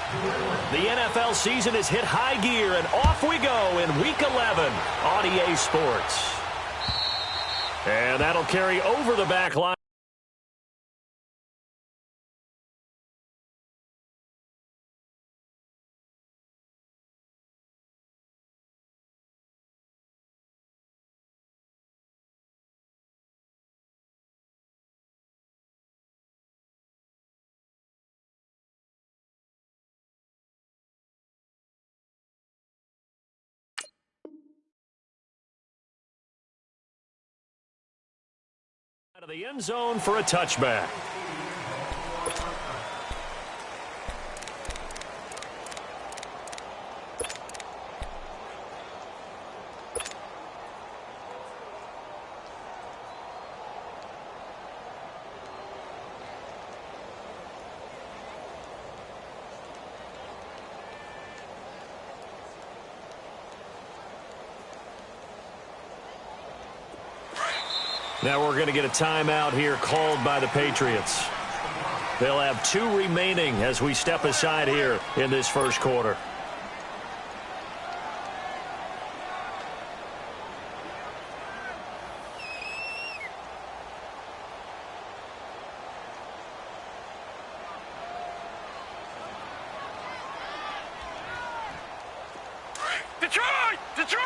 The NFL season has hit high gear, and off we go in Week 11 on EA Sports. And that'll carry over the back line. Out of the end zone for a touchback. Now we're going to get a timeout here called by the Patriots. They'll have 2 remaining as we step aside here in this first quarter. Detroit! Detroit!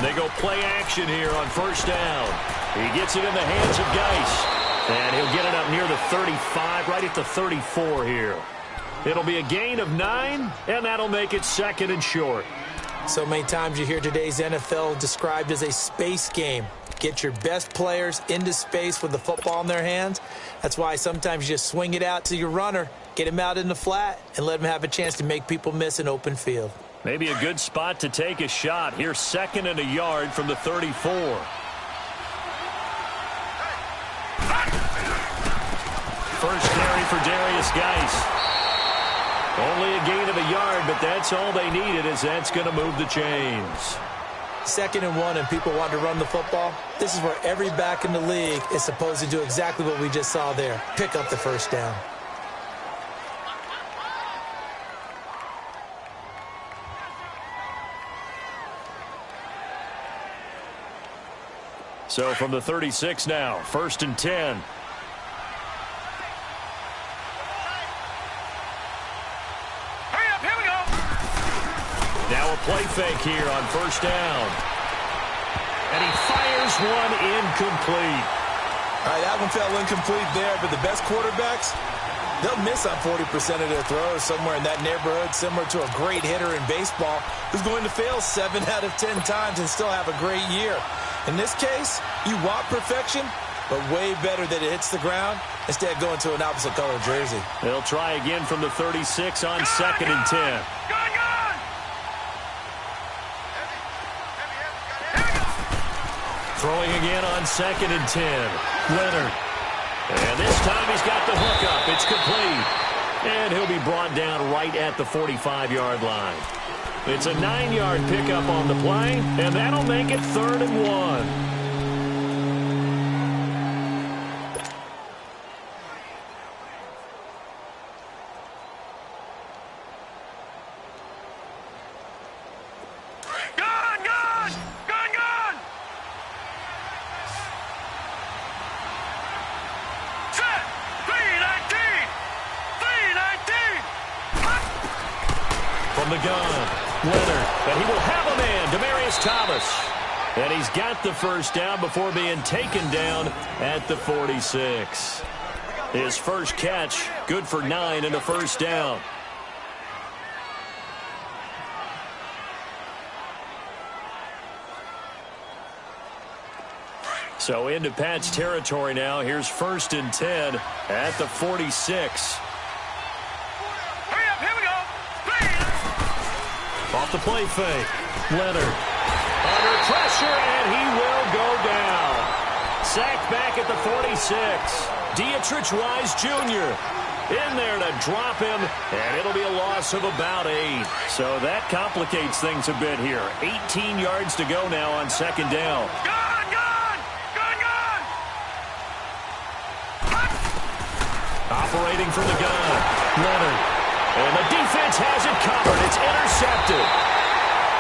They go play action here on first down. He gets it in the hands of Geis. And he'll get it up near the 35, right at the 34 here. It'll be a gain of 9, and that'll make it 2nd and short. So many times you hear today's NFL described as a space game. Get your best players into space with the football in their hands. That's why sometimes you just swing it out to your runner, get him out in the flat, and let him have a chance to make people miss an open field. Maybe a good spot to take a shot. Here's 2nd and a yard from the 34. First carry for Darius Geis. Only a gain of a yard, but that's all they needed, as that's going to move the chains. 2nd and 1 and people want to run the football. This is where every back in the league is supposed to do exactly what we just saw there. Pick up the first down. So from the 36 now, 1st and 10. Hurry up, here we go! Now a play fake here on first down. And he fires one incomplete. All right, that one fell incomplete there, but the best quarterbacks, they'll miss on 40% of their throws somewhere in that neighborhood, similar to a great hitter in baseball who's going to fail 7 out of 10 times and still have a great year. In this case, you want perfection, but way better that it hits the ground instead of going to an opposite color jersey. They'll try again from the 36 on 2nd and 10. Throwing again on 2nd and 10. Leonard. And this time he's got the hook up. It's complete. And he'll be brought down right at the 45-yard line. It's a 9-yard pickup on the play, and that'll make it 3rd and 1. From the gun, Leonard, and he will have a man, Demaryius Thomas. And he's got the first down before being taken down at the 46. His first catch, good for 9 and a first down. So into Pat's territory now. Here's 1st and 10 at the 46. Off the play fake. Leonard under pressure, and he will go down. Sacked back at the 46. Dietrich Wise Jr. in there to drop him, and it'll be a loss of about 8. So that complicates things a bit here. 18 yards to go now on 2nd down. Gone! separating from the gun. Leonard. And the defense has it covered. It's intercepted.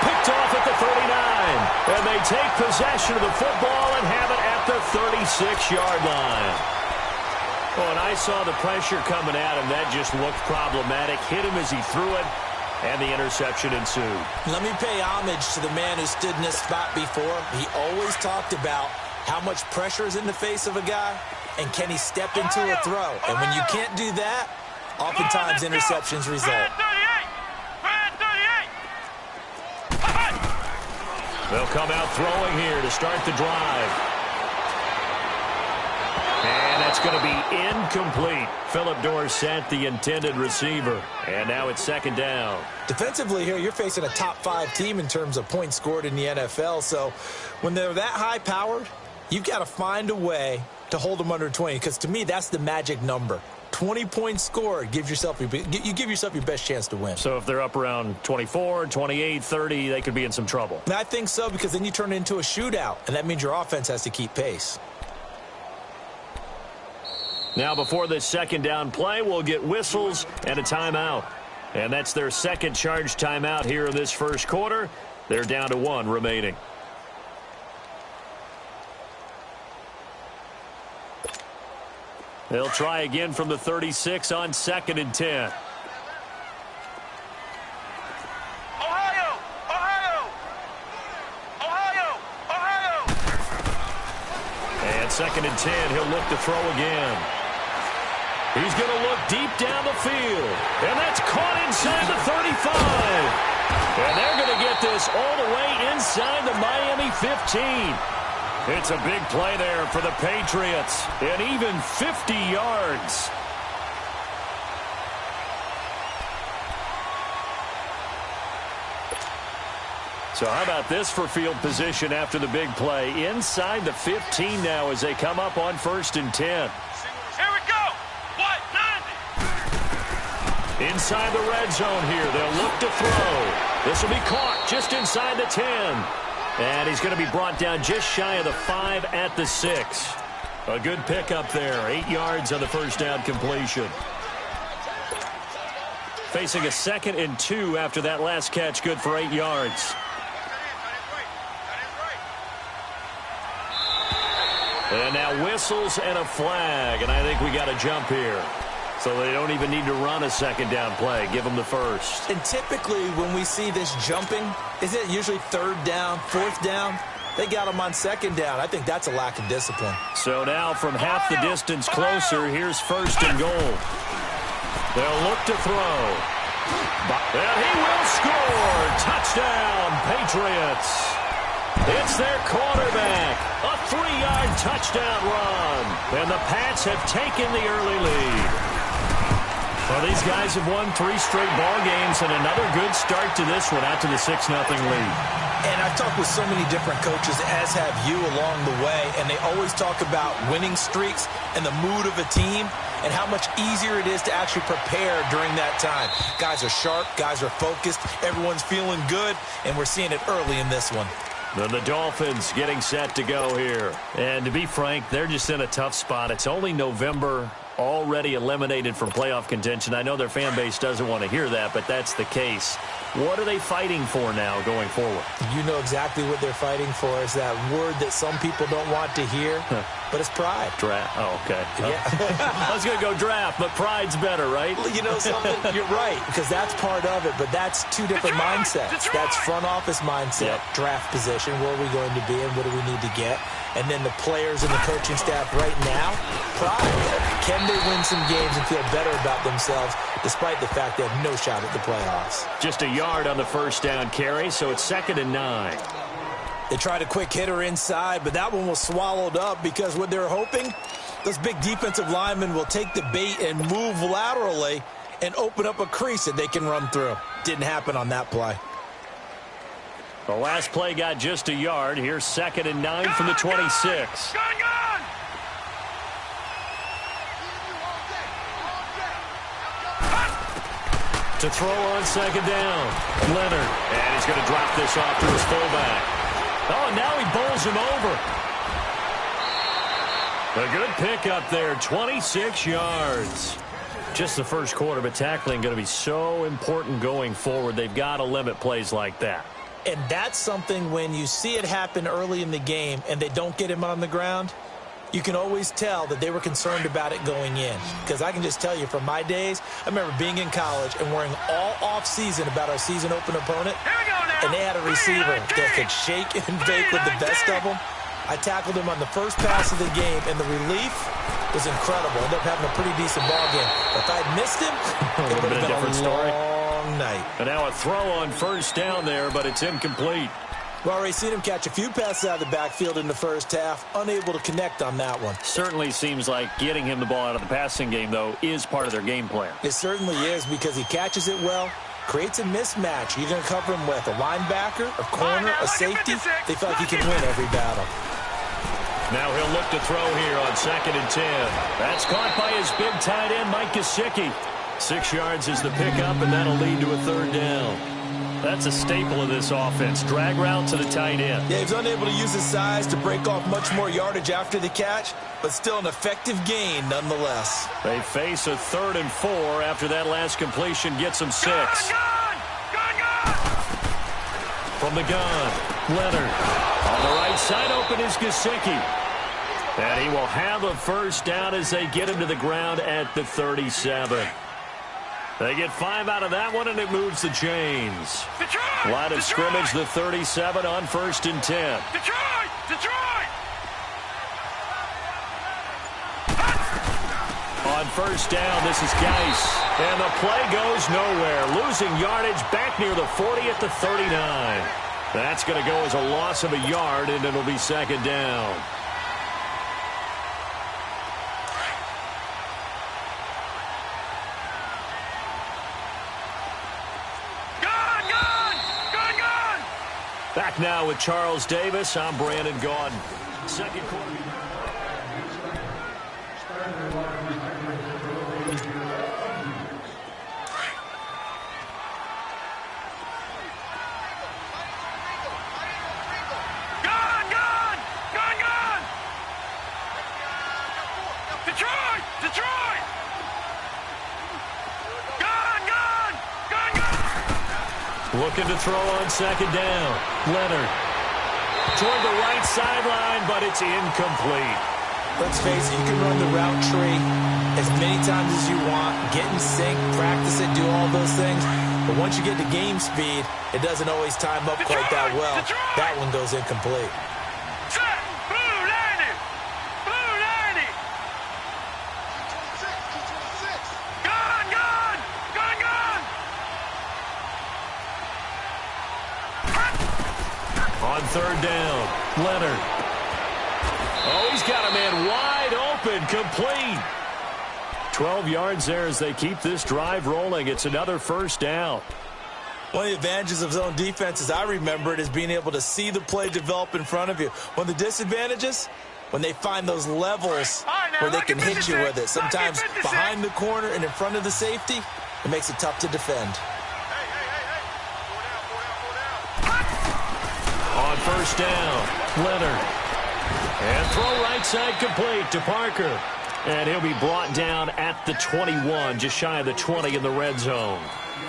Picked off at the 39. And they take possession of the football and have it at the 36-yard line. Oh, and I saw the pressure coming at him. That just looked problematic. Hit him as he threw it, and the interception ensued. Let me pay homage to the man who stood in this spot before. He always talked about how much pressure is in the face of a guy, and can he step into a throw. And when you can't do that, oftentimes interceptions result. They'll come out throwing here to start the drive. And that's going to be incomplete. Phillip Dorsett, the intended receiver. And now it's second down. Defensively here, you're facing a top-5 team in terms of points scored in the NFL. So when they're that high-powered, you've got to find a way to hold them under 20. Because to me, that's the magic number. 20 points scored, you give yourself your best chance to win. So if they're up around 24, 28, 30, they could be in some trouble. And I think so, because then you turn it into a shootout, and that means your offense has to keep pace. Now before this second down play, we'll get whistles and a timeout. And that's their second charge timeout here in this first quarter. They're down to 1 remaining. They'll try again from the 36 on 2nd and 10. Ohio! Ohio! Ohio! Ohio! And 2nd and 10, he'll look to throw again. He's going to look deep down the field. And that's caught inside the 35. And they're going to get this all the way inside the Miami 15. It's a big play there for the Patriots. And even 50 yards. So how about this for field position after the big play? Inside the 15 now as they come up on 1st and 10. Here we go! What? 90! Inside the red zone here. They'll look to throw. This will be caught just inside the 10. And he's going to be brought down just shy of the 5 at the 6. A good pickup there. 8 yards on the first down completion. Facing a 2nd and 2 after that last catch. Good for 8 yards. And now whistles and a flag. And I think we got a jump here. So they don't even need to run a second down play. Give them the first. And typically when we see this jumping, isn't it usually 3rd down, 4th down? They got them on 2nd down. I think that's a lack of discipline. So now from half the distance closer, here's 1st and goal. They'll look to throw. And he will score. Touchdown, Patriots. It's their quarterback. A 3-yard touchdown run. And the Pats have taken the early lead. Well, these guys have won 3 straight ball games and another good start to this one out to the 6-0 lead. And I've talked with so many different coaches, as have you along the way, and they always talk about winning streaks and the mood of a team and how much easier it is to actually prepare during that time. Guys are sharp, guys are focused, everyone's feeling good, and we're seeing it early in this one. Then the Dolphins getting set to go here. And to be frank, they're just in a tough spot. It's only November, already eliminated from playoff contention. I know their fan base doesn't want to hear that, but that's the case. What are they fighting for now going forward? You know exactly what they're fighting for. Is that word that some people don't want to hear, but it's pride. Draft. Oh, okay. Yeah. I was going to go draft, but pride's better, right? You know something? You're right, because that's part of it, but that's 2 different mindsets. That's front office mindset, draft position, where are we going to be and what do we need to get? And then the players and the coaching staff right now, pride. Can they win some games and feel better about themselves despite the fact they have no shot at the playoffs? Just a yard on the first down carry, so it's 2nd and 9. They tried a quick hitter inside, but that one was swallowed up because what they're hoping, those big defensive linemen will take the bait and move laterally and open up a crease that they can run through. Didn't happen on that play. The last play got just a yard. Here's 2nd and 9 from the 26. Gun! To throw on 2nd down. Leonard. And he's going to drop this off to his fullback. Oh, now he bowls him over. A good pickup there. 26 yards. Just the first quarter, but tackling going to be so important going forward. They've got to limit plays like that. And that's something when you see it happen early in the game and they don't get him on the ground, you can always tell that they were concerned about it going in. Because I can just tell you from my days, I remember being in college and worrying all off-season about our season open opponent. And they had a receiver that could shake and bake with the best of them. I tackled him on the first pass of the game, and the relief was incredible. Ended up having a pretty decent ball game. But if I'd missed him, it would have been a different story. Long night. And now a throw on first down there, but it's incomplete. We've already seen him catch a few passes out of the backfield in the first half, unable to connect on that one. Certainly seems like getting him the ball out of the passing game, though, is part of their game plan. It certainly is, because he catches it well, creates a mismatch. You're going to cover him with a linebacker, a corner, a safety. They feel like he can win every battle. Now he'll look to throw here on 2nd and 10. That's caught by his big tight end, Mike Gesicki. 6 yards is the pickup, and that'll lead to a 3rd down. That's a staple of this offense. Drag route to the tight end. Yeah, he was unable to use his size to break off much more yardage after the catch, but still an effective gain nonetheless. They face a 3rd and 4 after that last completion gets them 6. From the gun, Leonard. On the right side open is Gesicki. And he will have a first down as they get him to the ground at the 37. They get 5 out of that one, and it moves the chains. Line of scrimmage, the 37 on 1st and 10. Detroit! On first down, this is Geis. And the play goes nowhere. Losing yardage back near the 40 at the 39. That's going to go as a loss of a yard, and it'll be 2nd down. Back now with Charles Davis. I'm Brandon Gaudin. Second quarter. Detroit! Looking to throw on 2nd down. Leonard toward the right sideline, but it's incomplete. Let's face it, you can run the route tree as many times as you want, get in sync, practice it, do all those things. But once you get to game speed, it doesn't always time up quite that well. That one goes incomplete. On 3rd down, Leonard. Oh, he's got a man wide open, complete. 12 yards there as they keep this drive rolling. It's another first down. One of the advantages of zone defense, as I remember it, is being able to see the play develop in front of you. One of the disadvantages, when they find those levels where they can hit you with it. Sometimes behind the corner and in front of the safety, it makes it tough to defend. On first down, Leonard. And throw right side complete to Parker. And he'll be brought down at the 21, just shy of the 20 in the red zone.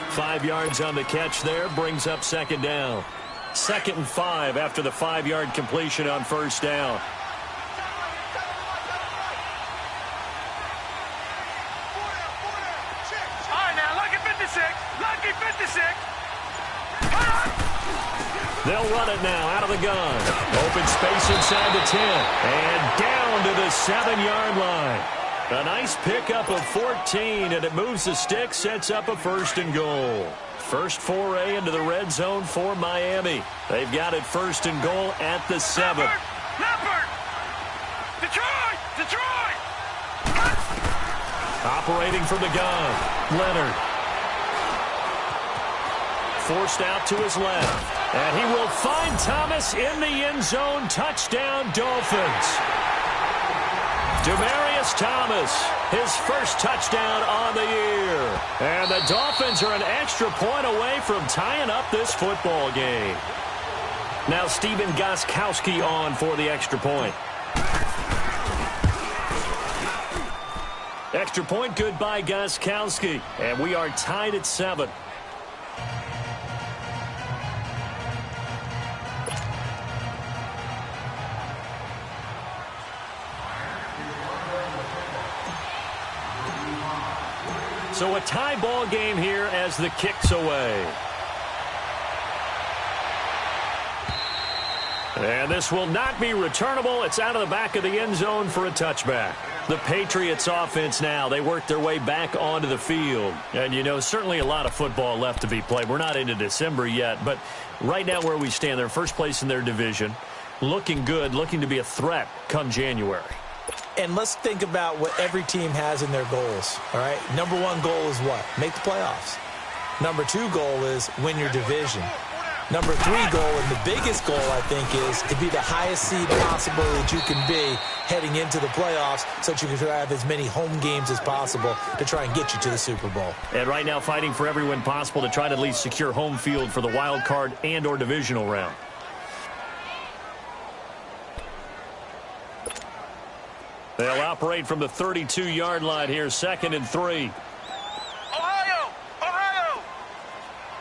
5 yards on the catch there, brings up 2nd down. 2nd and 5 after the 5-yard completion on first down. All right, now, lucky 56. They'll run it now out of the gun. Open space inside the 10. And down to the 7-yard line. A nice pickup of 14, and it moves the stick, sets up a 1st and goal. First foray into the red zone for Miami. They've got it 1st and goal at the 7. Leopard! Detroit! Operating from the gun, Leonard. Forced out to his left. And he will find Thomas in the end zone. Touchdown, Dolphins. Demaryius Thomas, his first touchdown on the year. And the Dolphins are an extra point away from tying up this football game. Now Stephen Gostkowski on for the extra point. Extra point, good by Gostkowski. And we are tied at 7. So a tie ball game here as the kick's away. And this will not be returnable. It's out of the back of the end zone for a touchback. The Patriots offense now, they work their way back onto the field. And, you know, certainly a lot of football left to be played. We're not into December yet, but right now where we stand, they're first place in their division. Looking good, looking to be a threat come January. And let's think about what every team has in their goals, all right? Number one goal is what? Make the playoffs. Number two goal is win your division. Number three goal, and the biggest goal, I think, is to be the highest seed possible that you can be heading into the playoffs so that you can have as many home games as possible to try and get you to the Super Bowl. And right now fighting for every win possible to try to at least secure home field for the wild card and or divisional round. They'll operate from the 32-yard line here, 2nd and 3. Ohio! Ohio!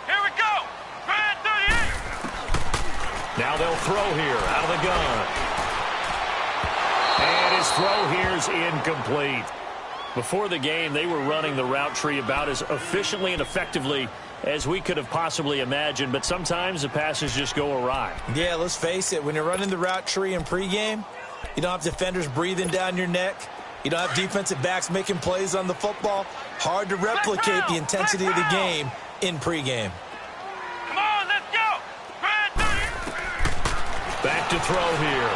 Here we go! Grand 38! Now they'll throw here out of the gun. And his throw here's incomplete. Before the game, they were running the route tree about as efficiently and effectively as we could have possibly imagined, but sometimes the passes just go awry. Yeah, let's face it. When you're running the route tree in pregame, you don't have defenders breathing down your neck. You don't have defensive backs making plays on the football. Hard to replicate the intensity of the game in pregame. Come on, let's go! Grand 38! Back to throw here.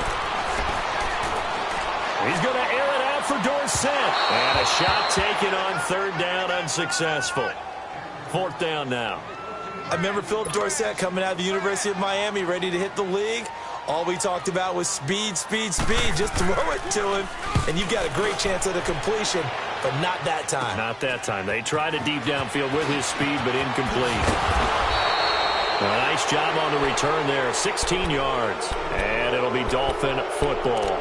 He's going to air it out for Dorsett. And a shot taken on 3rd down, unsuccessful. 4th down now. I remember Philip Dorsett coming out of the University of Miami, ready to hit the league. All we talked about was speed, speed, speed. Just throw it to him, and you've got a great chance at a completion, but not that time. Not that time. They tried a deep downfield with his speed, but incomplete. A nice job on the return there, 16 yards. And it'll be Dolphin football.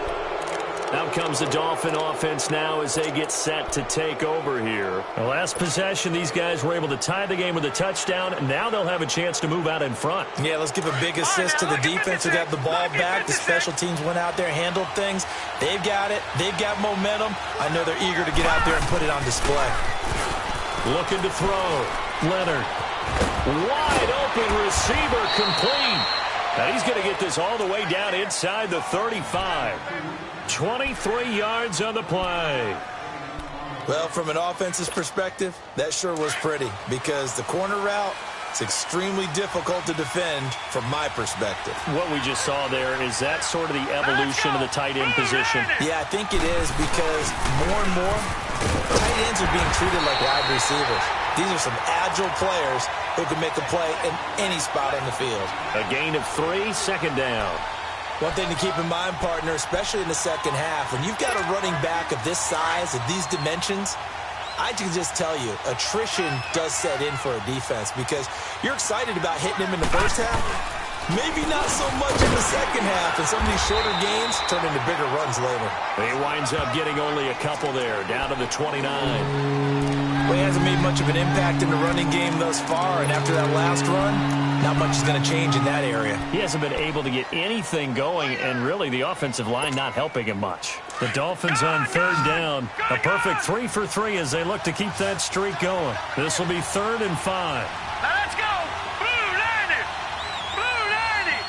Out comes the Dolphin offense now as they get set to take over here. The last possession, these guys were able to tie the game with a touchdown. Now they'll have a chance to move out in front. Yeah, let's give a big assist to the defense who got the ball back. The special teams went out there, handled things. They've got it. They've got momentum. I know they're eager to get out there and put it on display. Looking to throw. Leonard. Wide open receiver complete. Now he's going to get this all the way down inside the 35. 23 yards on the play. Well, from an offense's perspective, that sure was pretty because the corner route is extremely difficult to defend from my perspective. What we just saw there, is that sort of the evolution of the tight end position? Yeah, I think it is because more and more, tight ends are being treated like wide receivers. These are some agile players who can make a play in any spot on the field. A gain of 3, 2nd down. One thing to keep in mind, partner, especially in the second half, when you've got a running back of this size, of these dimensions, I can just tell you, attrition does set in for a defense because you're excited about hitting him in the first half, maybe not so much in the second half, and some of these shorter gains turn into bigger runs later. He winds up getting only a couple there, down to the 29. Well, he hasn't made much of an impact in the running game thus far, and after that last run, not much is going to change in that area. He hasn't been able to get anything going, and really the offensive line not helping him much. The Dolphins on 3rd down. A perfect 3 for 3 as they look to keep that streak going. This will be 3rd and 5. Now let's go! Blue 90! Blue 90!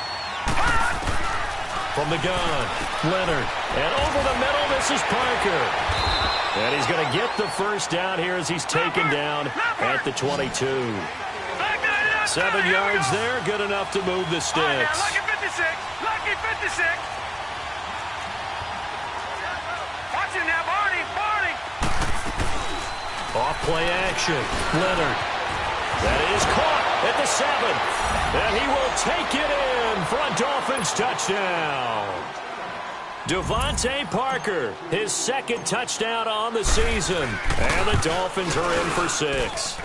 From the gun, Leonard. And over the middle, this is Parker. And he's going to get the first down here as he's taken down at the 22. 7 yards there, good enough to move the sticks. Lucky 56! Lucky 56! Watch it now, Barney! Barney! Off play action, Leonard. That is caught at the 7. And he will take it in for a Dolphins touchdown. Devontae Parker, his 2nd touchdown on the season. And the Dolphins are in for 6.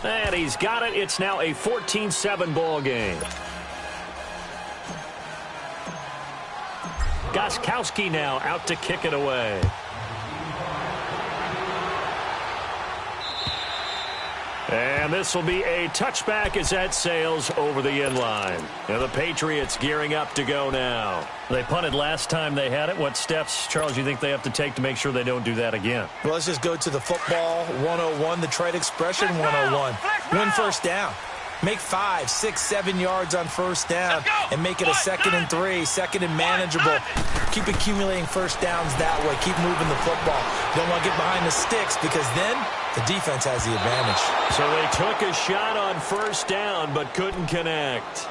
And he's got it. It's now a 14-7 ball game. Gostkowski now out to kick it away. And this will be a touchback as that sails over the end line. And the Patriots gearing up to go now. They punted last time they had it. What steps, Charles, you think they have to take to make sure they don't do that again? Well, let's just go to the football 101, the trade expression 101. Win first down. Make 5, 6, 7 yards on first down and make it a 2nd and 3, 2nd and manageable. Keep accumulating first downs that way. Keep moving the football. You don't want to get behind the sticks because then the defense has the advantage. So they took a shot on first down but couldn't connect.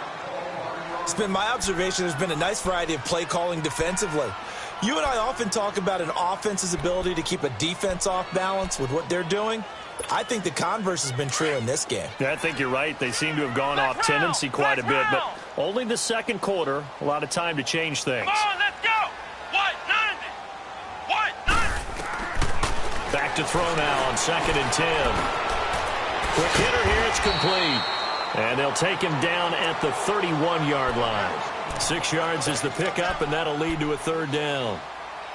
It's been my observation there's been a nice variety of play calling defensively. You and I often talk about an offense's ability to keep a defense off balance with what they're doing. I think the converse has been true in this game. Yeah, I think you're right. They seem to have gone off tendency quite a bit, but only the second quarter. A lot of time to change things. Come on, let's go. What? 90. What? 90. Back to throw now on 2nd and 10. Quick hitter here. It's complete. And they'll take him down at the 31-yard line. 6 yards is the pickup, and that'll lead to a 3rd down.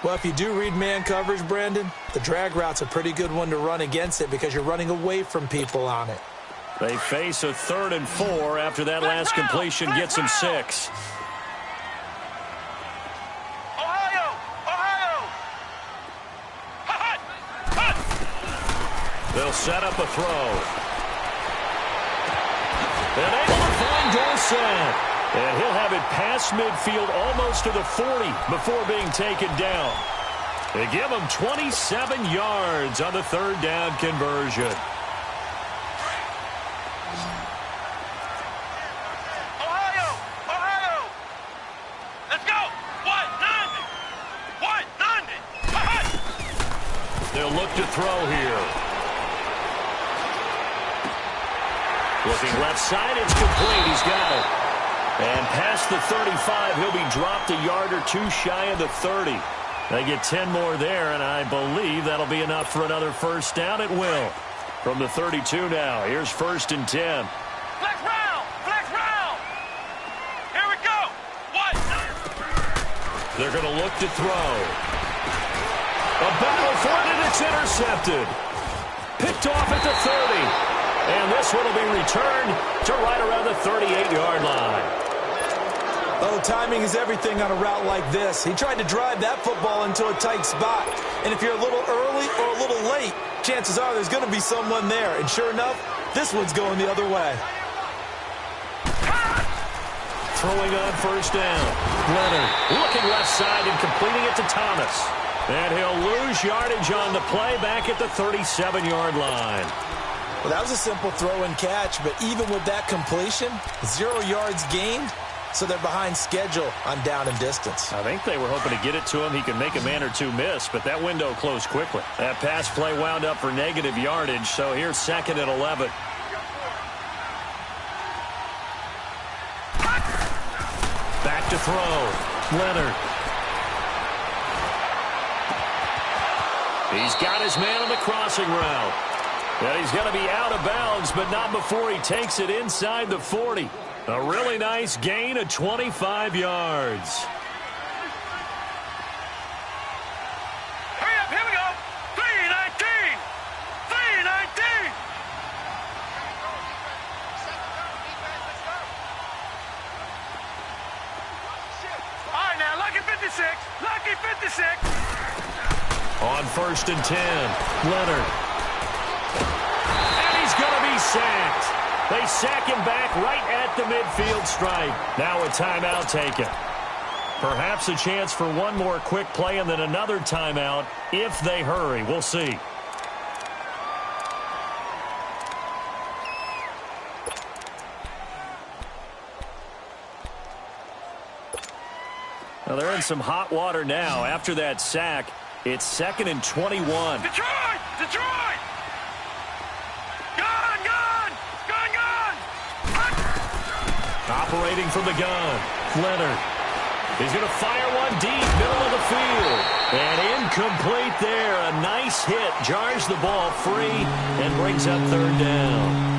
Well, if you do read man coverage, Brandon, the drag route's a pretty good one to run against it because you're running away from people on it. They face a 3rd and 4 after that last completion gets them 6. Ohio! Ohio! Hut! Hut! They'll set up a throw. And able to find Dorsett. And he'll have it past midfield almost to the 40 before being taken down. They give him 27 yards on the 3rd down conversion. Ohio! Ohio! Let's go! What? 90. What? 90. Hut! They'll look to throw here. Looking left side, it's complete. He's got it. And past the 35, he'll be dropped a yard or 2 shy of the 30. They get 10 more there, and I believe that'll be enough for another first down. It will. From the 32 now, here's 1st and 10. Flex round! Flex round! Here we go! What? They're going to look to throw. A battle for it, and it's intercepted. Picked off at the 30. And this one will be returned to right around the 38-yard line. Oh, timing is everything on a route like this. He tried to drive that football into a tight spot. And if you're a little early or a little late, chances are there's going to be someone there. And sure enough, this one's going the other way. Throwing on first down. Leonard looking left side and completing it to Thomas. And he'll lose yardage on the play back at the 37-yard line. Well, that was a simple throw and catch, but even with that completion, 0 yards gained, so they're behind schedule on down and distance. I think they were hoping to get it to him. He could make a man or 2 miss, but that window closed quickly. That pass play wound up for negative yardage, so here's 2nd and 11. Back to throw. Leonard. He's got his man on the crossing route. And he's going to be out of bounds, but not before he takes it inside the 40. A really nice gain of 25 yards. Hurry up, here we go! 3:19! 3:19! All right, now, lucky 56! Lucky 56! On 1st and 10, Leonard. And he's going to be sacked. They sack him back right at the midfield stripe. Now a timeout taken. Perhaps a chance for one more quick play and then another timeout if they hurry. We'll see. Well, they're in some hot water now. After that sack, it's 2nd and 21. Detroit! Detroit! Gun! Gun! Gun! Gun! Operating from the gun, Leonard. He's going to fire one deep, middle of the field. And incomplete there. A nice hit. Jars the ball free and brings up 3rd down.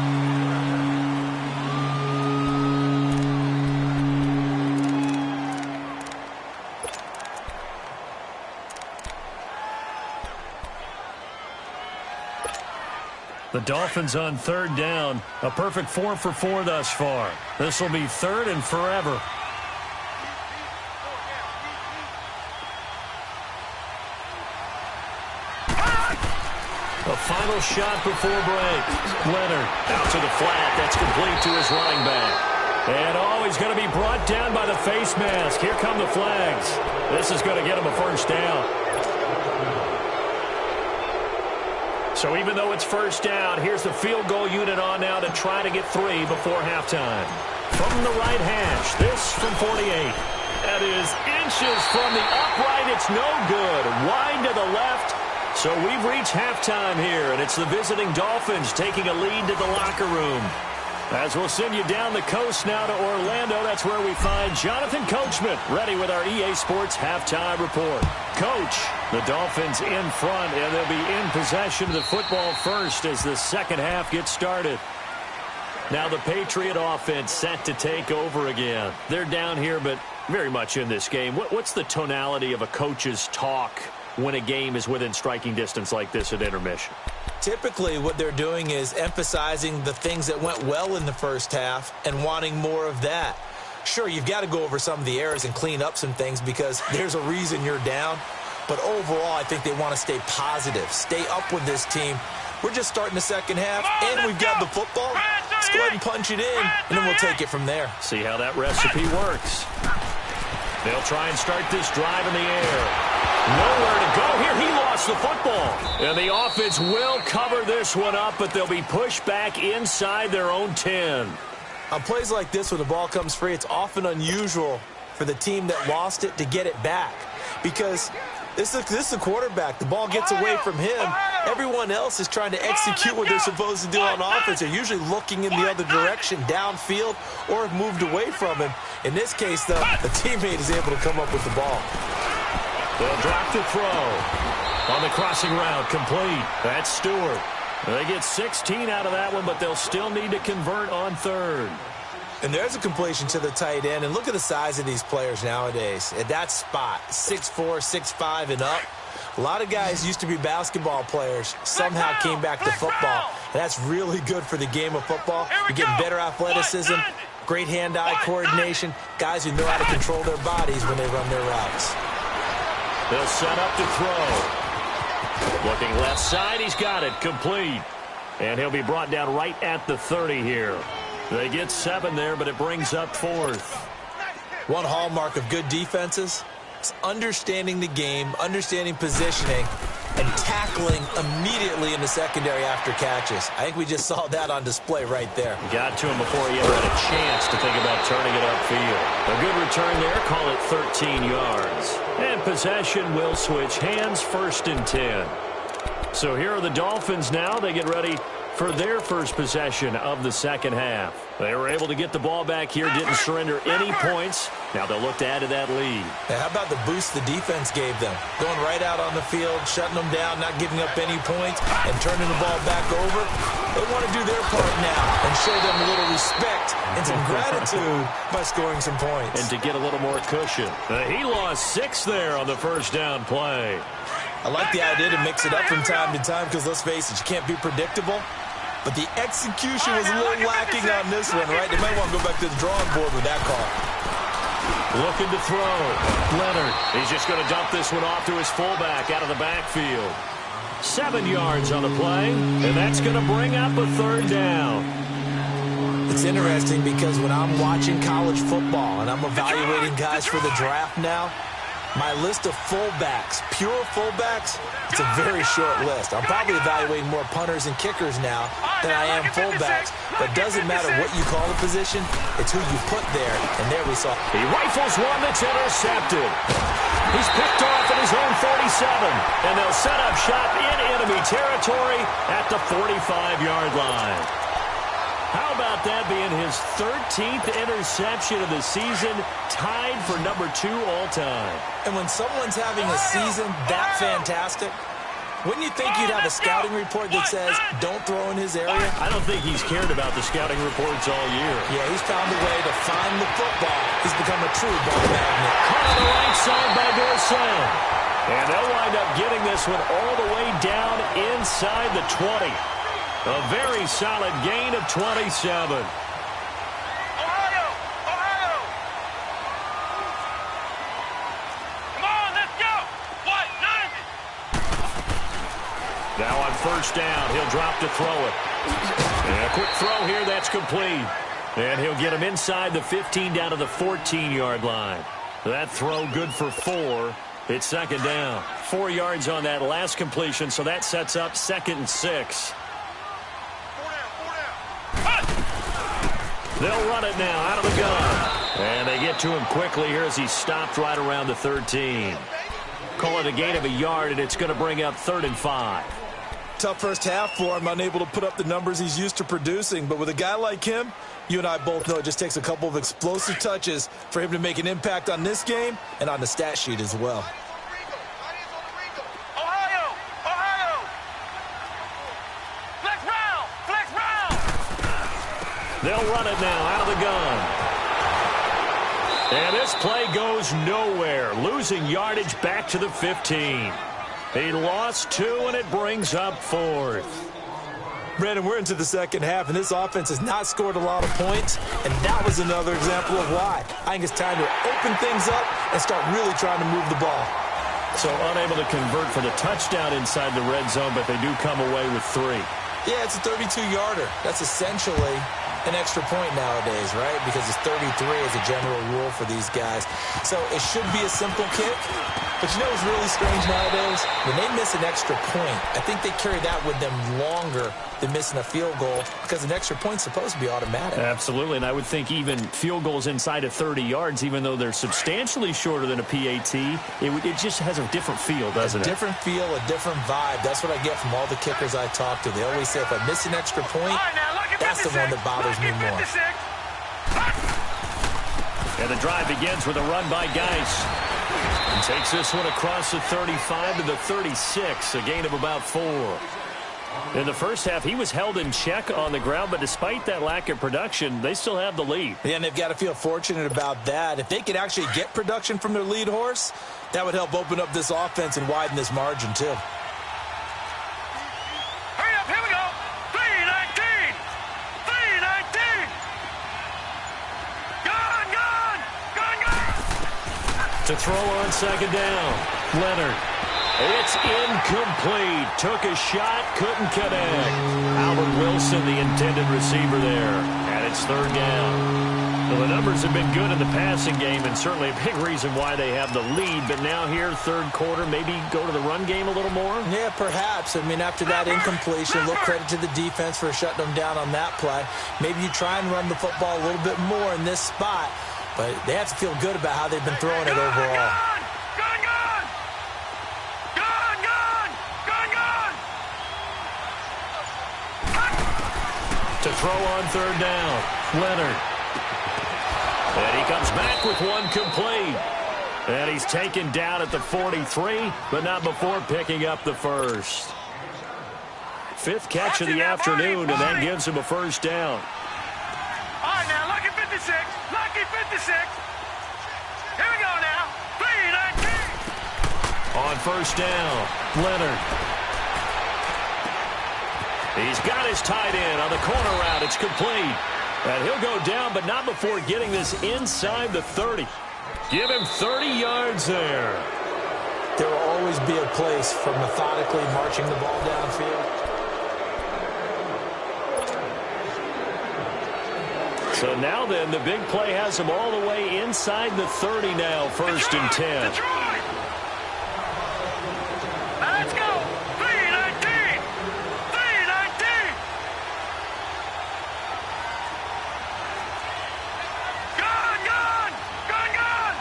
The Dolphins on third down. A perfect 4 for 4 thus far. This will be third and forever. A final shot before break. Leonard out to the flat. That's complete to his running back. And he's going to be brought down by the face mask. Here come the flags. This is going to get him a first down. So even though it's first down, here's the field goal unit on now to try to get 3 before halftime. From the right hash, this from 48. That is inches from the upright. It's no good. Wide to the left. So we've reached halftime here, and it's the visiting Dolphins taking a lead to the locker room. As we'll send you down the coast now to Orlando, that's where we find Jonathan Coachman ready with our EA Sports halftime report. Coach, the Dolphins in front, and they'll be in possession of the football first as the second half gets started. Now the Patriot offense set to take over again. They're down here, but very much in this game. What's the tonality of a coach's talk when a game is within striking distance like this at intermission? Typically, what they're doing is emphasizing the things that went well in the first half and wanting more of that. Sure, you've got to go over some of the errors and clean up some things because there's a reason you're down. But overall, I think they want to stay positive, stay up with this team. We're just starting the second half, and we've got the football. Let's go ahead and punch it in, and then we'll take it from there. See how that recipe works. They'll try and start this drive in the air. Nowhere to go here. He lost the football. And the offense will cover this one up, but they'll be pushed back inside their own 10. On plays like this, when the ball comes free, it's often unusual for the team that lost it to get it back. Because this is the quarterback. The ball gets away from him. Everyone else is trying to execute what they're supposed to do on offense. They're usually looking in the other direction, downfield, or have moved away from him. In this case, though, the teammate is able to come up with the ball. They'll drop the throw. On the crossing route, complete. That's Stewart. They get 16 out of that one, but they'll still need to convert on third. And there's a completion to the tight end. And look at the size of these players nowadays. At that spot, 6'4", 6'5", and up. A lot of guys used to be basketball players, somehow came back to football. And that's really good for the game of football. You're getting better athleticism, great hand-eye coordination, guys who know how to control their bodies when they run their routes. They'll set up to throw. Looking left side, he's got it, complete. And he'll be brought down right at the 30 here. They get 7 there, but it brings up 4th. One hallmark of good defenses is understanding the game, understanding positioning, and tackling immediately in the secondary after catches. I think we just saw that on display right there. Got to him before he ever had a chance to think about turning it upfield. A good return there, call it 13 yards. And possession will switch hands, 1st and 10. So here are the Dolphins now. They get ready for their first possession of the second half. They were able to get the ball back here, didn't surrender any points. Now they'll look to add to that lead. Now, how about the boost the defense gave them? Going right out on the field, shutting them down, not giving up any points, and turning the ball back over. They want to do their part now and show them a little respect and some gratitude by scoring some points. And to get a little more cushion. He lost 6 there on the first down play. I like the idea to mix it up from time to time because, let's face it, you can't be predictable. But the execution was a little lacking on this one, right? They might want to go back to the drawing board with that call. Looking to throw. Leonard. He's just going to dump this one off to his fullback out of the backfield. 7 yards on the play, and that's going to bring up a 3rd down. It's interesting because when I'm watching college football and I'm evaluating guys for the draft now, my list of fullbacks, pure fullbacks, it's a very short list. I'm probably evaluating more punters and kickers now than I am fullbacks. But it doesn't matter what you call the position, it's who you put there. And there we saw. He rifles one that's intercepted. He's picked off at his own 47. And they'll set up shop in enemy territory at the 45-yard line. How about that being his 13th interception of the season, tied for number 2 all-time? And when someone's having a season that fantastic, wouldn't you think you'd have a scouting report that says, don't throw in his area? I don't think he's cared about the scouting reports all year. Yeah, he's found a way to find the football. He's become a true ball magnet. Caught on the right side by Dorsey. And they'll wind up getting this one all the way down inside the 20. A very solid gain of 27. Ohio! Ohio! Come on, let's go! What? 90! Now on first down, he'll drop to throw it. And a quick throw here, that's complete. And he'll get him inside the 15 down to the 14-yard line. That throw good for 4. It's second down. 4 yards on that last completion, so that sets up 2nd and 6. They'll run it now out of the gun. And they get to him quickly here as he's stopped right around the 13. Call it a gain of a yard, and it's going to bring up 3rd and 5. Tough first half for him, unable to put up the numbers he's used to producing. But with a guy like him, you and I both know it just takes a couple of explosive touches for him to make an impact on this game and on the stat sheet as well. Ohio! Ohio! Flex round! Flex round! They'll run it now out of the gun. And this play goes nowhere, losing yardage back to the 15. He lost 2, and it brings up 4th. Brandon, we're into the second half, and this offense has not scored a lot of points, and that was another example of why. I think it's time to open things up and start really trying to move the ball. So unable to convert for the touchdown inside the red zone, but they do come away with 3. Yeah, it's a 32-yarder. That's essentially an extra point nowadays, right? Because it's 33 as a general rule for these guys. So it should be a simple kick. But you know what's really strange nowadays? When they miss an extra point, I think they carry that with them longer than missing a field goal because an extra point's supposed to be automatic. Absolutely, and I would think even field goals inside of 30 yards, even though they're substantially shorter than a PAT, it just has a different feel, doesn't it? A different feel, a different vibe. That's what I get from all the kickers I talk to. They always say if I miss an extra point, that's the one that bothers me more. And the drive begins with a run by Geis. And takes this one across the 35 to the 36, a gain of about 4. In the first half, he was held in check on the ground, but despite that lack of production, they still have the lead. Yeah, and they've got to feel fortunate about that. If they could actually get production from their lead horse, that would help open up this offense and widen this margin, too. Hurry up, here we go! 319! 319! Gone, gone! Gone, gone! To throw on second down, Leonard. It's incomplete. Took a shot, couldn't connect. Albert Wilson, the intended receiver there. And it's 3rd down. Well, the numbers have been good in the passing game, and certainly a big reason why they have the lead. But now here, 3rd quarter, maybe go to the run game a little more? Yeah, perhaps. I mean, after that incompletion, a little credit to the defense for shutting them down on that play. Maybe you try and run the football a little bit more in this spot. But they have to feel good about how they've been throwing it overall. Gone, gone! Gone, gone! Gone, gone! To throw on 3rd down, Leonard. And he comes back with one complete. And he's taken down at the 43, but not before picking up the first. 5th catch of the afternoon, and that gives him a first down. All right, now, lucky 56. Lucky 56. Here we go now. 319. On first down, Leonard. He's got his tight end on the corner route. It's complete. And he'll go down, but not before getting this inside the 30. Give him 30 yards there. There will always be a place for methodically marching the ball downfield. So now then, the big play has him all the way inside the 30 now, 1st and 10. Detroit! Let's go! 319! 319! Gone, gone! Gone, gone!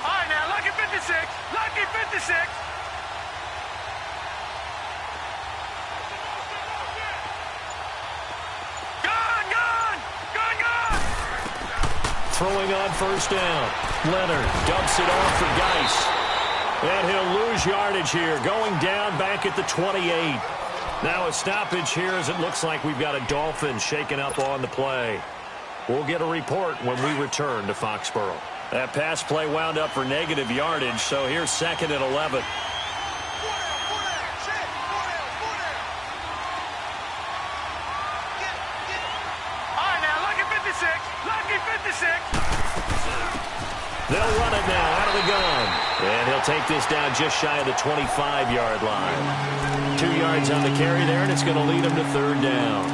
All right, now, lucky 56. Lucky 56. Throwing on first down. Leonard dumps it off for Geis. And he'll lose yardage here, going down back at the 28. Now a stoppage here as it looks like we've got a Dolphin shaken up on the play. We'll get a report when we return to Foxborough. That pass play wound up for negative yardage, so here's 2nd and 11. it now out of the gun. And he'll take this down just shy of the 25-yard line. 2 yards on the carry there, and it's going to lead him to third down.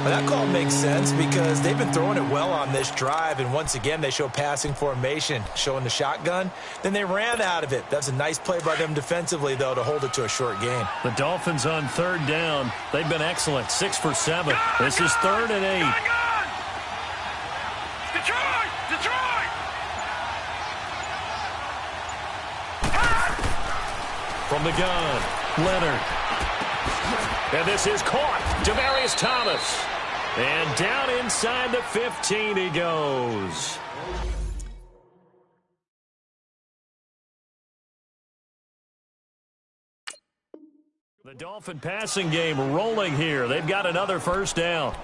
Well, that call makes sense because they've been throwing it well on this drive, and once again they show passing formation, showing the shotgun. Then they ran out of it. That's a nice play by them defensively, though, to hold it to a short gain. The Dolphins on third down. They've been excellent, 6 for 7. This is 3rd and 8. Detroit! Detroit! From the gun, Leonard. And this is caught. Demaryius Thomas. And down inside the 15 he goes. The Dolphin passing game rolling here. They've got another first down.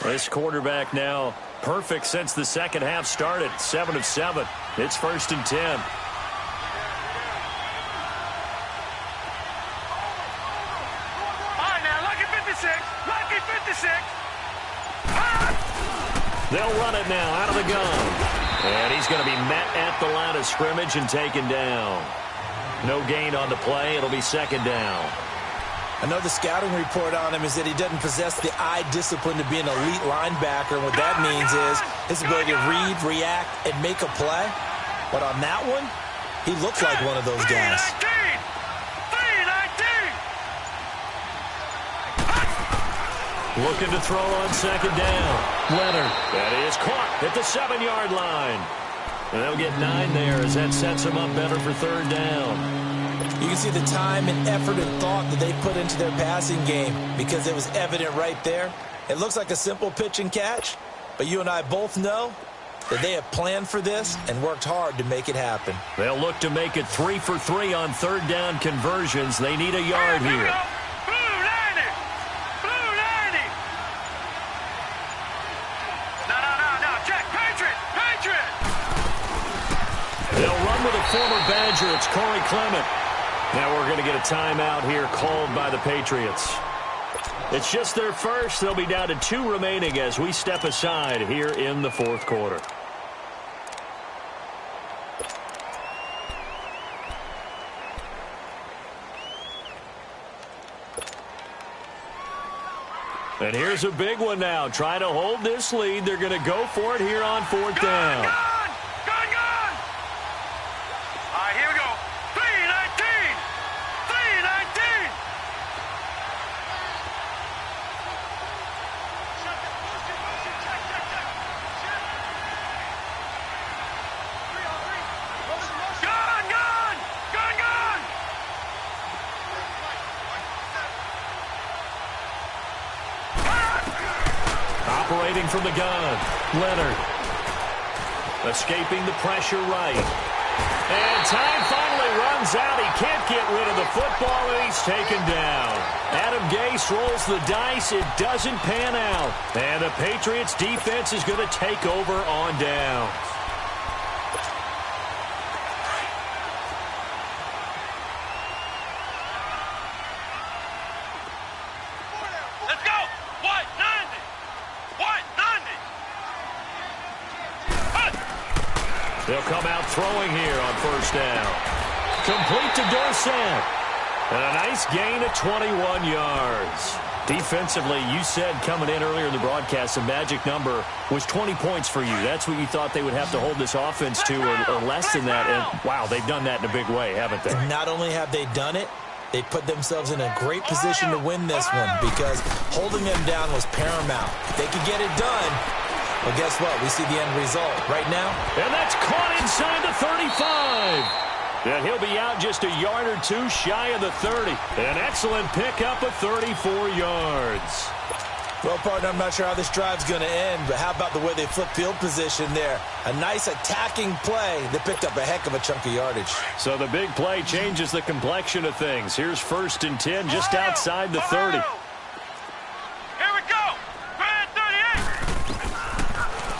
This quarterback now perfect since the second half started. 7 of 7. It's 1st and 10. Lucky 56. They'll run it now out of the gun. And he's going to be met at the line of scrimmage and taken down. No gain on the play. It'll be 2nd down. I know the scouting report on him is that he doesn't possess the eye discipline to be an elite linebacker. And what that means is his ability to read, react, and make a play. But on that one, he looks like one of those guys. Looking to throw on 2nd down. Leonard. That is caught at the 7-yard line. And they'll get 9 there as that sets them up better for 3rd down. You can see the time and effort and thought that they put into their passing game because it was evident right there. It looks like a simple pitch and catch, but you and I both know that they have planned for this and worked hard to make it happen. They'll look to make it 3 for 3 on 3rd down conversions. They need a yard here. They'll run with a former Badger. It's Corey Clement. Now we're going to get a timeout here called by the Patriots. It's just their first. They'll be down to 2 remaining as we step aside here in the 4th quarter. And here's a big one now. Trying to hold this lead. They're going to go for it here on 4th down. Operating from the gun, Leonard. Escaping the pressure right. And time finally runs out. He can't get rid of the football, and he's taken down. Adam Gase rolls the dice. It doesn't pan out. And the Patriots defense is going to take over on downs. They'll come out throwing here on 1st down. Complete to Dorsett. And a nice gain of 21 yards. Defensively, you said coming in earlier in the broadcast, the magic number was 20 points for you. That's what you thought they would have to hold this offense to, or less than that. And, wow, they've done that in a big way, haven't they? Not only have they done it, they put themselves in a great position to win this one because holding them down was paramount. If they could get it done, well, guess what? We see the end result right now. And that's caught inside the 35. And he'll be out just a yard or 2 shy of the 30. An excellent pickup of 34 yards. Well, partner, I'm not sure how this drive's going to end, but how about the way they flipped field position there? A nice attacking play that picked up a heck of a chunk of yardage. So the big play changes the complexion of things. Here's 1st and 10 just outside the 30.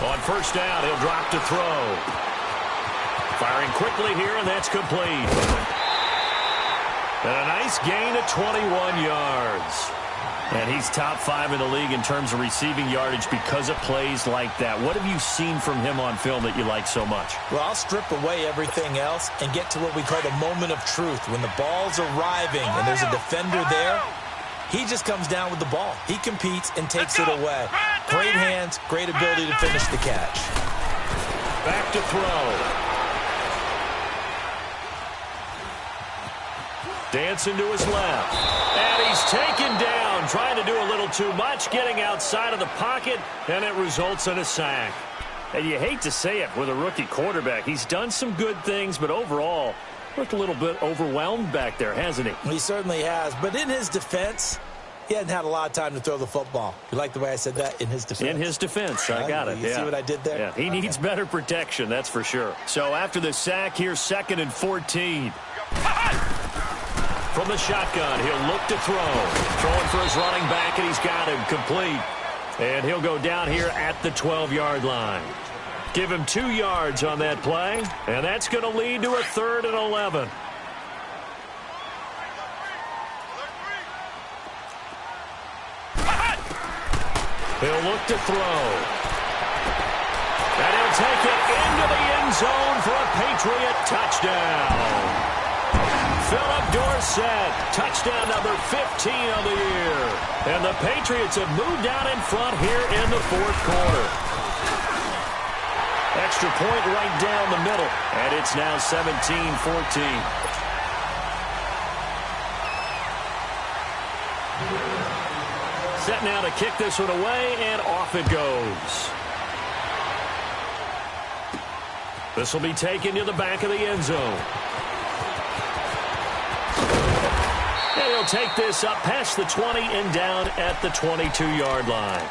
On 1st down, he'll drop to throw. Firing quickly here, and that's complete. And a nice gain of 21 yards. And he's top 5 in the league in terms of receiving yardage because of plays like that. What have you seen from him on film that you like so much? Well, I'll strip away everything else and get to what we call the moment of truth. When the ball's arriving and there's a defender there, he just comes down with the ball. He competes and takes it away. Great hands, great ability to finish the catch. Back to throw. Dancing to his left. And he's taken down, trying to do a little too much, getting outside of the pocket, and it results in a sack. And you hate to say it with a rookie quarterback. He's done some good things, but overall, looked a little bit overwhelmed back there, hasn't he? He certainly has. But in his defense, he hadn't had a lot of time to throw the football. You like the way I said that? In his defense. In his defense. I got it. You see what I did there? Yeah, he needs better protection, that's for sure. So after the sack, here's 2nd and 14. From the shotgun, he'll look to throw. Throwing for his running back, and he's got him complete. And he'll go down here at the 12-yard line. Give him 2 yards on that play, and that's going to lead to a 3rd and 11. He'll look to throw. And he'll take it into the end zone for a Patriot touchdown. Philip Dorsett, touchdown number 15 of the year. And the Patriots have moved down in front here in the 4th quarter. Extra point right down the middle. And it's now 17-14. Set now to kick this one away, and off it goes. This will be taken to the back of the end zone. And he'll take this up past the 20 and down at the 22-yard line.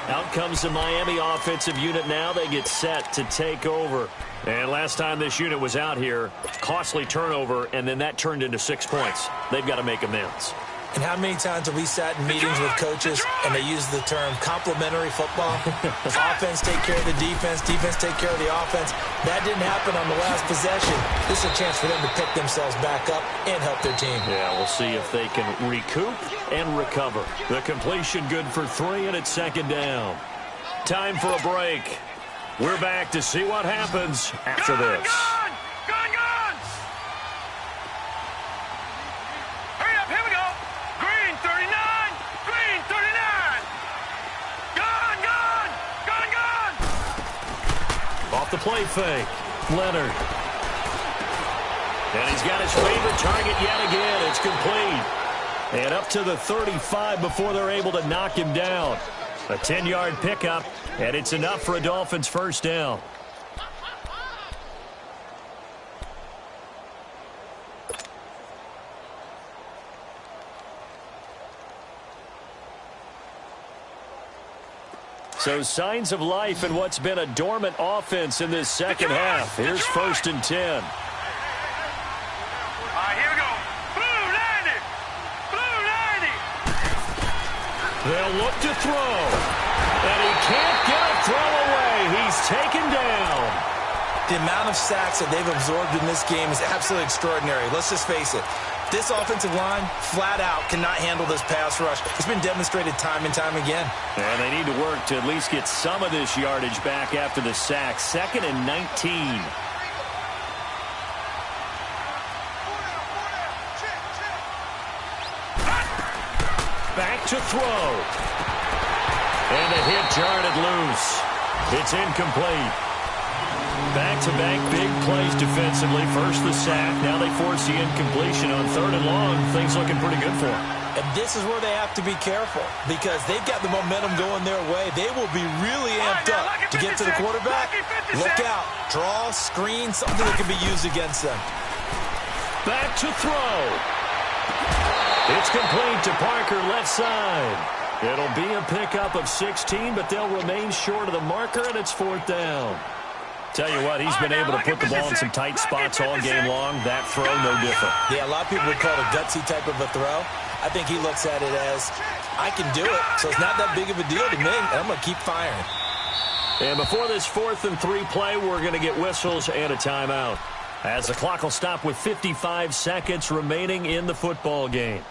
Out comes the Miami offensive unit now. They get set to take over. And last time this unit was out here, costly turnover, and then that turned into 6 points. They've got to make amends. And how many times have we sat in meetings with coaches and they use the term complementary football? Offense take care of the defense, defense take care of the offense. That didn't happen on the last possession. This is a chance for them to pick themselves back up and help their team. Yeah, we'll see if they can recoup and recover. The completion good for 3, and it's 2nd down. Time for a break. We're back to see what happens after this. The play fake. Leonard. And he's got his favorite target yet again. It's complete. And up to the 35 before they're able to knock him down. A 10-yard pickup, and it's enough for a Dolphins first down. So signs of life in what's been a dormant offense in this second half. Here's 1st and 10. All right, here we go. Blue 90. Blue 90. They'll look to throw. And he can't get a throw away. He's taken down. The amount of sacks that they've absorbed in this game is absolutely extraordinary. Let's just face it. This offensive line, flat out, cannot handle this pass rush. It's been demonstrated time and time again. And they need to work to at least get some of this yardage back after the sack. 2nd and 19. Back to throw. And the hit jarred it loose. It's incomplete. Back-to-back big plays defensively. First the sack. Now they force the incompletion on 3rd and long. Things looking pretty good for them. And this is where they have to be careful because they've got the momentum going their way. They will be really amped up to get to the quarterback. Look out. Draw, screen, something that can be used against them. Back to throw. It's complete to Parker, left side. It'll be a pickup of 16, but they'll remain short of the marker, and it's 4th down. Tell you what, he's been able to put the ball in some tight spots all game long. That throw, no different. Yeah, a lot of people would call it a gutsy type of a throw. I think he looks at it as, I can do it, so it's not that big of a deal to me, and I'm going to keep firing. And before this 4th and 3 play, we're going to get whistles and a timeout. As the clock will stop with 55 seconds remaining in the football game.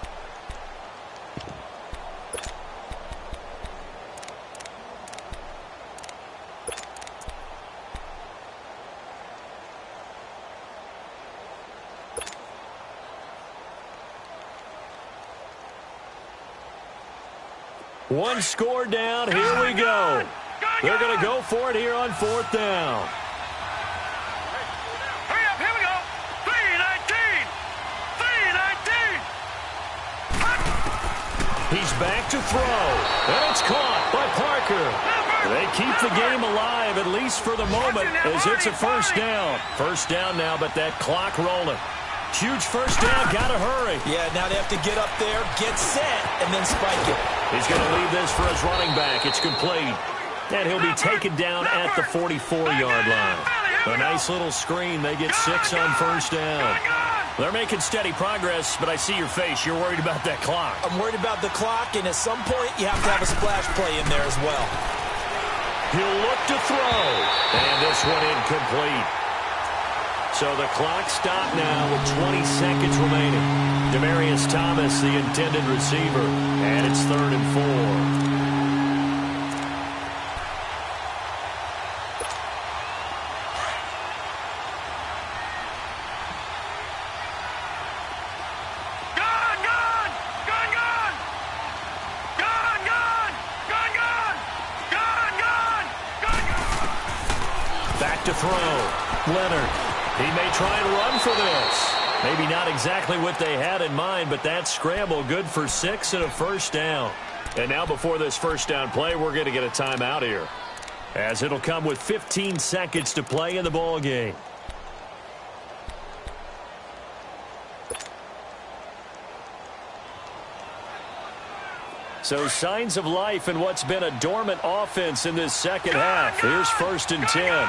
One score down. Here we go. They're going to go for it here on 4th down. Hurry up, here we go. 3-19. 3-19. He's back to throw. And it's caught by Parker. They keep the game alive, at least for the moment, as it's a first down. First down now, but that clock rolling. Huge first down, gotta hurry. Yeah, now they have to get up there, get set, and then spike it. He's going to leave this for his running back. It's complete. And he'll be taken down at the 44-yard line. A nice little screen. They get 6 on first down. They're making steady progress, but I see your face. You're worried about that clock. I'm worried about the clock, and at some point, you have to have a splash play in there as well. He'll look to throw. And this one incomplete. So the clock stopped now with 20 seconds remaining. Demaryius Thomas, the intended receiver, and it's 3rd and 4. Back to throw. Leonard. He may try and run for this. Maybe not exactly what they had in mind, but that scramble good for 6 and a first down. And now before this first down play, we're going to get a timeout here, as it'll come with 15 seconds to play in the ball game. So signs of life in what's been a dormant offense in this second half. Here's 1st and 10.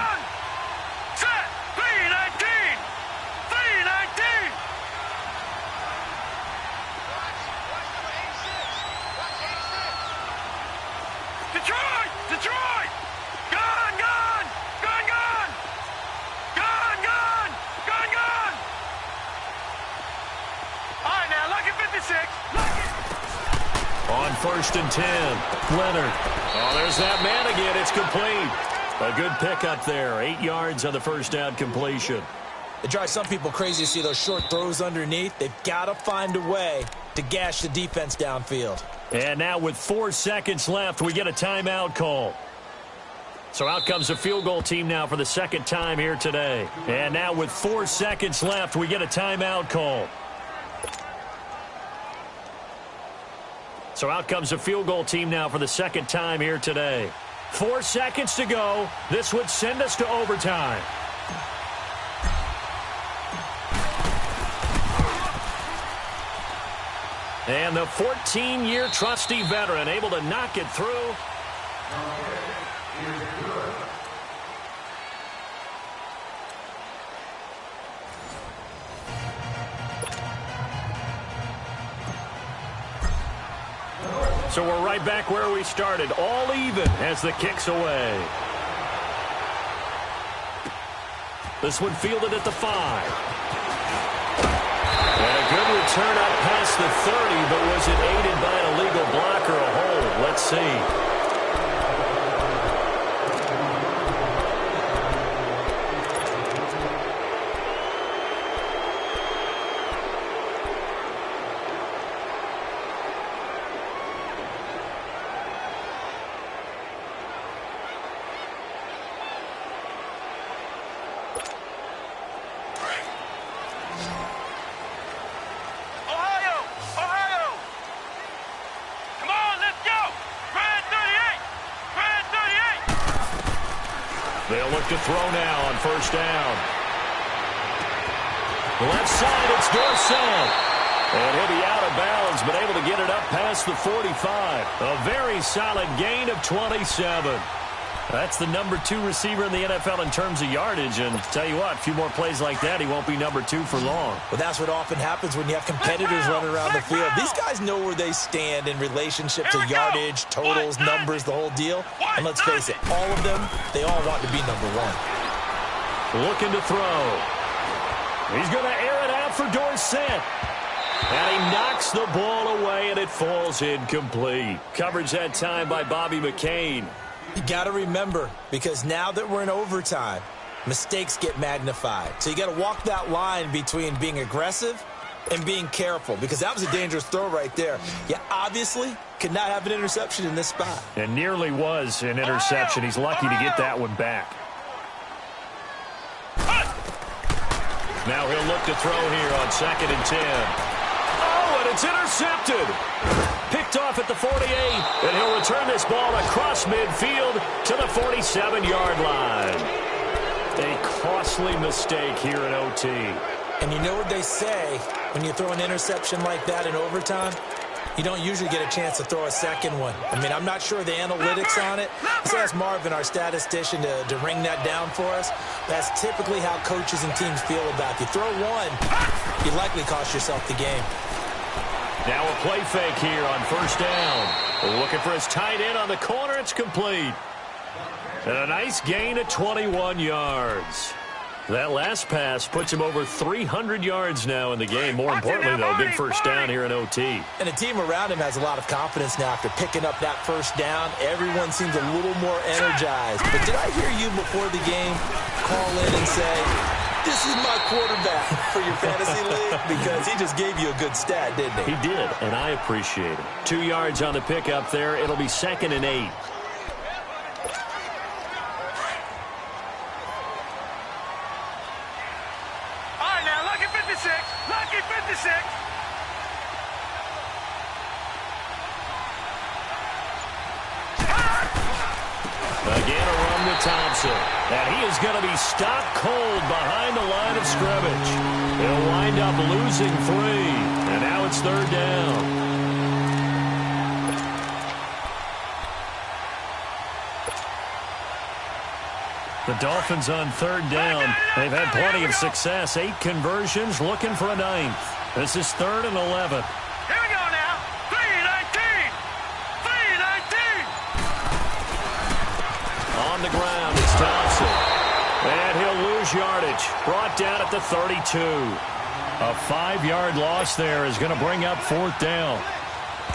On 1st and 10, Leonard. Oh, there's that man again. It's complete. A good pickup there. 8 yards on the first down completion. It drives some people crazy to see those short throws underneath. They've got to find a way to gash the defense downfield. And now with 4 seconds left, we get a timeout call. So out comes the field goal team now for the second time here today. And now with 4 seconds left, we get a timeout call. So out comes the field goal team now for the second time here today. 4 seconds to go. This would send us to overtime. And the 14-year trusty veteran able to knock it through. So we're right back where we started, all even as the kick's away. This one fielded at the 5. And a good return up past the 30, but was it aided by an illegal block or a hold? Let's see. They'll look to throw now on first down. Left side, it's Dorsett. And he'll be out of bounds, but able to get it up past the 45. A very solid gain of 27. That's the number 2 receiver in the NFL in terms of yardage. And tell you what, a few more plays like that, he won't be number 2 for long. Well, that's what often happens when you have competitors running around the field. These guys know where they stand in relationship to yardage, totals, numbers, the whole deal. And let's face it, all of them, they all want to be number 1. Looking to throw. He's going to air it out for Dorsett. And he knocks the ball away, and it falls incomplete. Coverage that time by Bobby McCain. You got to remember, because now that we're in overtime, mistakes get magnified. So you got to walk that line between being aggressive and being careful, because that was a dangerous throw right there. You obviously could not have an interception in this spot. It nearly was an interception. He's lucky to get that one back. Now he'll look to throw here on 2nd and 10. Oh, and it's intercepted. Picked off at the 48, and he'll return this ball across midfield to the 47-yard line. A costly mistake here in OT. And you know what they say, when you throw an interception like that in overtime, you don't usually get a chance to throw a second one. I mean, I'm not sure the analytics on it. Let's ask Marvin, our statistician, to ring that down for us. That's typically how coaches and teams feel about you. Throw one, you likely cost yourself the game. Now a play fake here on 1st down. Looking for his tight end on the corner. It's complete. And a nice gain of 21 yards. That last pass puts him over 300 yards now in the game. More importantly, though, big 1st down here in OT. And the team around him has a lot of confidence now after picking up that 1st down. Everyone seems a little more energized. But did I hear you before the game call in and say, this is my quarterback for your fantasy league? Because he just gave you a good stat, didn't he? He did, and I appreciate it. 2 yards on the pickup there. It'll be 2nd and 8. Lucky 56. Again, a run with Thompson. And he is going to be stopped cold behind the line of scrimmage. He'll wind up losing 3. And now it's 3rd down. The Dolphins on 3rd down. They've had plenty of success. 8 conversions, looking for a 9th. This is 3rd and 11. Here we go now. 3-19. 3-19. On the ground, it's Thompson. And he'll lose yardage. Brought down at the 32. A 5-yard loss there is going to bring up 4th down.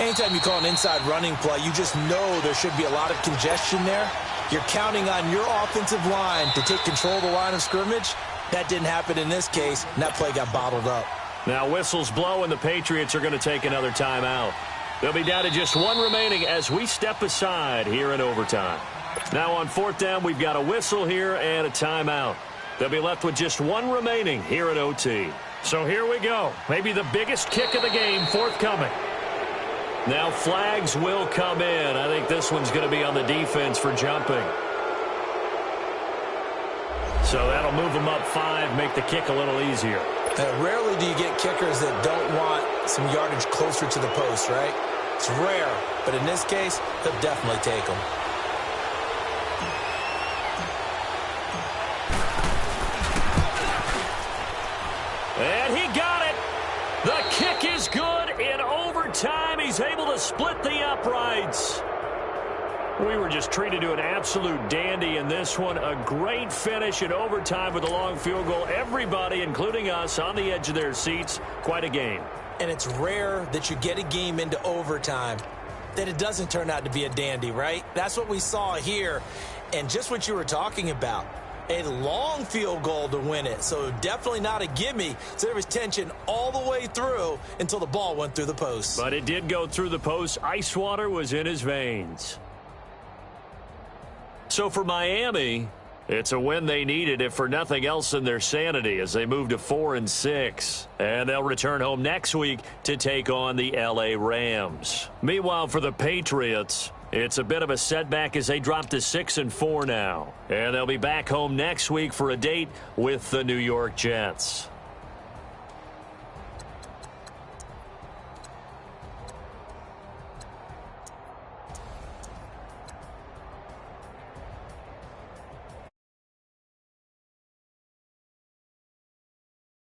Anytime you call an inside running play, you just know there should be a lot of congestion there. You're counting on your offensive line to take control of the line of scrimmage. That didn't happen in this case, and that play got bottled up. Now whistles blow, and the Patriots are going to take another timeout. They'll be down to just 1 remaining as we step aside here in overtime. Now on 4th down, we've got a whistle here and a timeout. They'll be left with just 1 remaining here at OT. So here we go. Maybe the biggest kick of the game forthcoming. Now flags will come in. I think this one's going to be on the defense for jumping. So that'll move them up 5, make the kick a little easier. Rarely do you get kickers that don't want some yardage closer to the post, right? It's rare, but in this case, they'll definitely take them. And he got it. The kick is good in overtime. He's able to split the uprights. We were just treated to an absolute dandy in this one. A great finish in overtime with a long field goal. Everybody, including us, on the edge of their seats. Quite a game. And it's rare that you get a game into overtime that it doesn't turn out to be a dandy, right? That's what we saw here. And just what you were talking about. A long field goal to win it. So definitely not a gimme. So there was tension all the way through until the ball went through the post. But it did go through the post. Ice water was in his veins. So for Miami, it's a win they needed, if for nothing else than their sanity, as they move to 4-6. And they'll return home next week to take on the LA Rams. Meanwhile, for the Patriots, it's a bit of a setback as they drop to 6-4 now. And they'll be back home next week for a date with the New York Jets.